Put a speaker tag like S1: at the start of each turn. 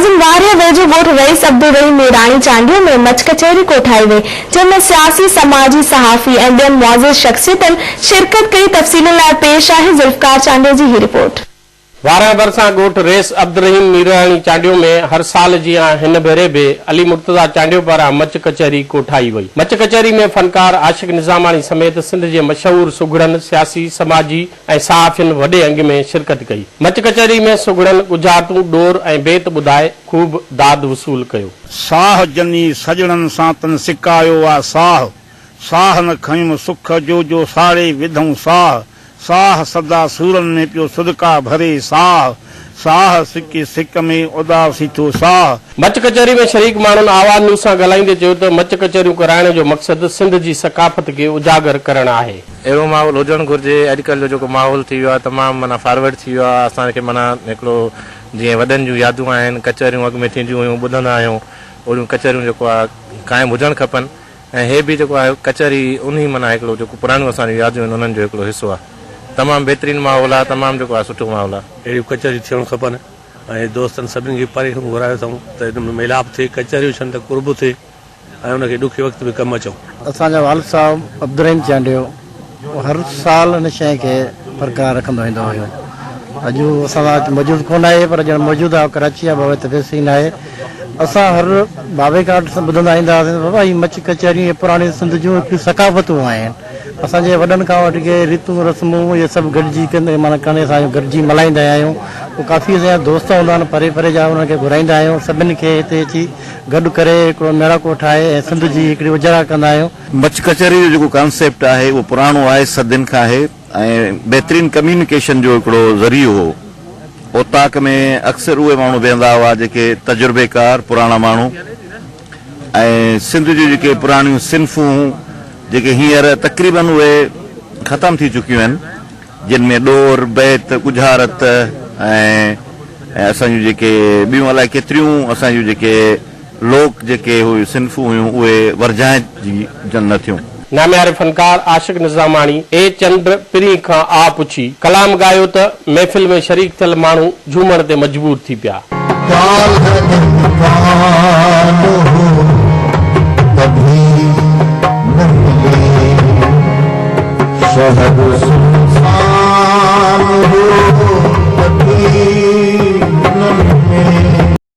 S1: नाज़िम वारिया वेझो ॻोठ रईस अब्दुल रहीम मीरानी चांडियो में मच कचहरी कोठाई वई, जंहिंमें सियासी, समाजी, सहाफ़ी ऐं ॿियनि मुआज़िज़ शख़्सियतनि शिरकत कई। तफ़सीलनि लाइ पेश आहे ज़ुल्फ़कार चांडियो जी ही रिपोर्ट।
S2: वारा बरसा ॻोठ रेस अब्दुल रहीम मीरानी चांडियो में हर साल जीअं हिन भेरे बि अली मुर्तज़ा चांडियो पारां मच कचहरी कोठाई वई। मच कचहरी में फनकार आशिक निज़ामानी समेत सिंध जे मशहूर सुगड़नि, सियासी, समाजी ऐं सहाफ़ियुनि वॾे अंग में शिरकत कई। मच कचहरी में सुगड़नि गुजारतूं, डोर ऐं बेत ॿुधाए ख़ूब दाद वसूल कयो।
S3: साह जनी सजणनि सां तन सिकायो आ साह, साह न खयूं सुख जो साड़े विधऊं साह, साह सदा सूरन में पियो सदका भरे साह, साह सिक सिक में उदासी थो साह।
S2: मच कचहरी में शरीक माण्हुनि आवाज़ न्यूज़ सां ॻाल्हाईंदे चयो त मच कचहरियूं कराइण जो मक़सदु सिंध जी सकाफ़त खे उजागर करणु आहे।
S4: अहिड़ो माहौल हुजणु घुरिजे। अॼुकल्ह जो जेको माहौल थी वियो आहे तमामु माना फॉरवर्ड थी वियो आहे। असांखे माना हिकिड़ो जीअं वॾनि जूं यादूं आहिनि, कचहरियूं अॻु में थींदियूं हुयूं, ॿुधंदा आहियूं, ओड़ियूं कचहरियूं जेको आहे क़ाइमु हुजणु खपनि। ऐं हे बि जेको आहे कचहरी उन माना हिकिड़ो जेको पुराणियूं असांजूं यादियूं आहिनि उन्हनि जो हिकिड़ो हिसो आहे। तमामु बहितरीनु माहौल आहे, तमामु जेको आहे सुठो माहौल आहे।
S5: अहिड़ियूं कचहरियूं थियणु खपनि ऐं दोस्तनि सभिनी खे परे घुरायो अथऊं त हिन में मिलाप थिए, कचहरियूं थियनि त कुर्ब थिए ऐं उनखे ॾुखे वक़्त में कमु अचूं।
S6: असांजा वालिद साहिबु अब्दुल रहीम चांडियो हर साल हिन शइ खे बरक़रार रखंदो वेंदो हुयो। अॼु असां वटि मौजूदु कोन आहे, पर ॼण मौजूदु आहे, कराची आहे, बाबा तबेसी न आहे। असां हर बाबे खां ॿुधंदा ईंदा हुआसीं बाबा हीअ मच कचहरियूं पुराणी सिंध जूं हिकिड़ियूं सकाफ़तूं आहिनि। असांजे वॾनि खां वठी करे रीतूं रस्मूं इहे सभु गॾिजी कंदे माना करे असां गॾिजी मल्हाईंदा आहियूं। पोइ काफ़ी असांजा दोस्त हूंदा आहिनि परे परे जा, उन्हनि खे घुराईंदा आहियूं, सभिनी खे हिते अची गॾु करे हिकिड़ो मेड़ाको ठाहे ऐं सिंध जी हिकिड़ी उजागर कंदा आहियूं।
S7: मच कचहरी जो जेको कॉन्सेप्ट आहे उहो पुराणो आहे, सदियुनि खां आहे ऐं बहितरीनु कम्यूनिकेशन जो हिकिड़ो ज़रियो हो। ओताक में अक्सर उहे माण्हू वेहंदा हुआ जेके तजुर्बेकार पुराणा माण्हू, ऐं सिंध जूं जेके पुराणियूं सिन्फूं जेके हींअर तक़रीबन उहे ख़तम थी चुकियूं आहिनि, जिन में डोर, बैत, गुजारत ऐं असांजूं जेके ॿियूं अलाए केतिरियूं असांजूं जेके लोक जेके हुयूं सिन्फूं हुयूं उहे वरजाइजी न थियूं।
S2: नाम्यारे फनकार आशिक निज़ामानी ए चंद्र पिरी खां आ पुछी कलाम गायो त महफ़िल में शरीक थियल माण्हू झूमण ते मजबूर थी पिया।
S8: शहद